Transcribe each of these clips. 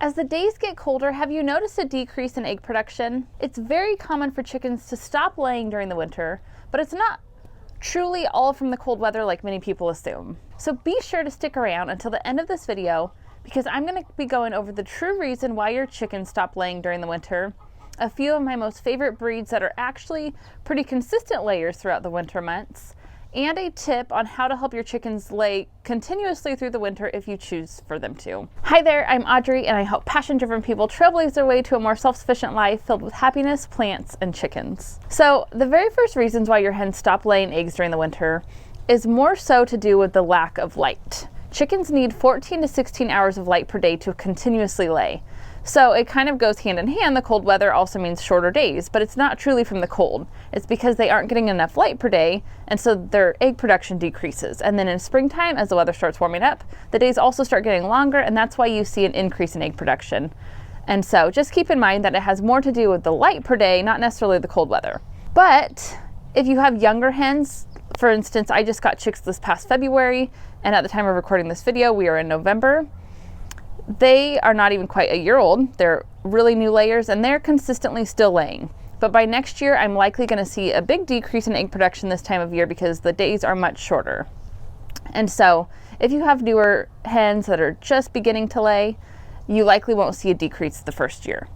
As the days get colder, have you noticed a decrease in egg production? It's very common for chickens to stop laying during the winter, but it's not truly all from the cold weather like many people assume. So be sure to stick around until the end of this video because I'm going to be going over the true reason why your chickens stop laying during the winter, a few of my most favorite breeds that are actually pretty consistent layers throughout the winter months, and a tip on how to help your chickens lay continuously through the winter if you choose for them to. Hi there, I'm Audrey, and I help passion-driven people trailblaze their way to a more self-sufficient life filled with happiness, plants, and chickens. So the very first reasons why your hens stop laying eggs during the winter is more so to do with the lack of light. Chickens need 14 to 16 hours of light per day to continuously lay. So it kind of goes hand in hand. The cold weather also means shorter days, but it's not truly from the cold. It's because they aren't getting enough light per day, and so their egg production decreases. And then in springtime, as the weather starts warming up, the days also start getting longer, and that's why you see an increase in egg production. And so just keep in mind that it has more to do with the light per day, not necessarily the cold weather. But if you have younger hens, for instance, I just got chicks this past February, and at the time of recording this video, we are in November. They are not even quite a year old. They're really new layers and they're consistently still laying. But by next year, I'm likely going to see a big decrease in egg production this time of year because the days are much shorter. And so if you have newer hens that are just beginning to lay, you likely won't see a decrease the first year.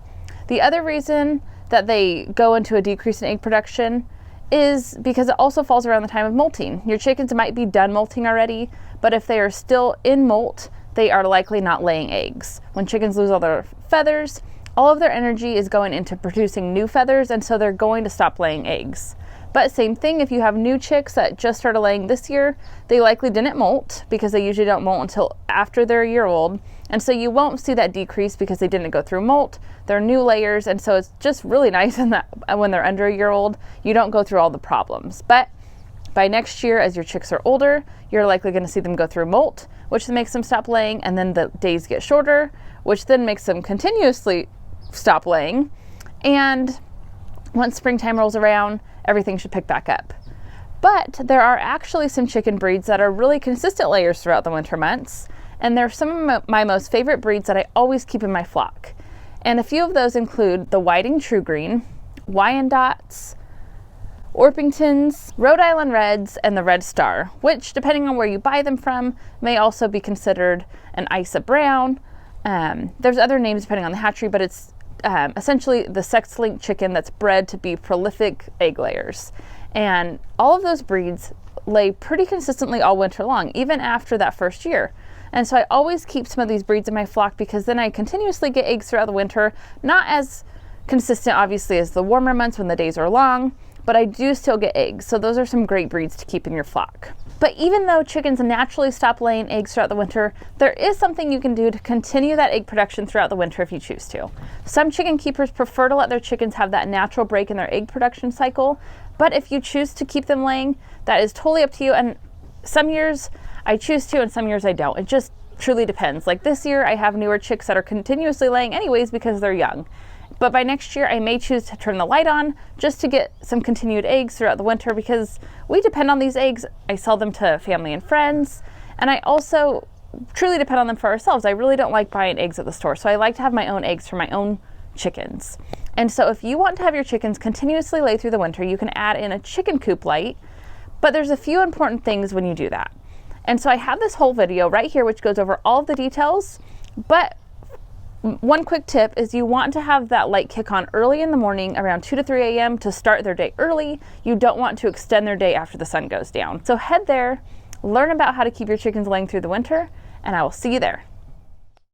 The other reason that they go into a decrease in egg production is because it also falls around the time of molting. Your chickens might be done molting already, but if they are still in molt, they are likely not laying eggs. When chickens lose all their feathers, all of their energy is going into producing new feathers, and so they're going to stop laying eggs. But same thing, if you have new chicks that just started laying this year, they likely didn't molt because they usually don't molt until after they're a year old. And so you won't see that decrease because they didn't go through molt. They're new layers, and so it's just really nice in that when they're under a year old, you don't go through all the problems. But by next year, as your chicks are older, you're likely going to see them go through molt, which makes them stop laying, and then the days get shorter, which then makes them continuously stop laying. And once springtime rolls around, everything should pick back up. But there are actually some chicken breeds that are really consistent layers throughout the winter months, and they're some of my most favorite breeds that I always keep in my flock. And a few of those include the Whiting True Green, Wyandottes, Orpingtons, Rhode Island Reds, and the Red Star, which, depending on where you buy them from, may also be considered an Isa Brown. There's other names depending on the hatchery, but it's essentially the sex-linked chicken that's bred to be prolific egg layers. And all of those breeds lay pretty consistently all winter long, even after that first year. And so I always keep some of these breeds in my flock because then I continuously get eggs throughout the winter, not as consistent, obviously, as the warmer months when the days are long, but I do still get eggs. So those are some great breeds to keep in your flock. But even though chickens naturally stop laying eggs throughout the winter, there is something you can do to continue that egg production throughout the winter if you choose to. Some chicken keepers prefer to let their chickens have that natural break in their egg production cycle, but if you choose to keep them laying, that is totally up to you. And some years I choose to and some years I don't. It just truly depends. Like this year, I have newer chicks that are continuously laying anyways because they're young. But by next year, I may choose to turn the light on just to get some continued eggs throughout the winter because we depend on these eggs. I sell them to family and friends, and I also truly depend on them for ourselves. I really don't like buying eggs at the store, so I like to have my own eggs for my own chickens. And so if you want to have your chickens continuously lay through the winter, you can add in a chicken coop light, but there's a few important things when you do that. And so I have this whole video right here which goes over all of the details, but one quick tip is you want to have that light kick on early in the morning around 2 to 3 a.m. to start their day early. You don't want to extend their day after the sun goes down. So head there, learn about how to keep your chickens laying through the winter, and I will see you there.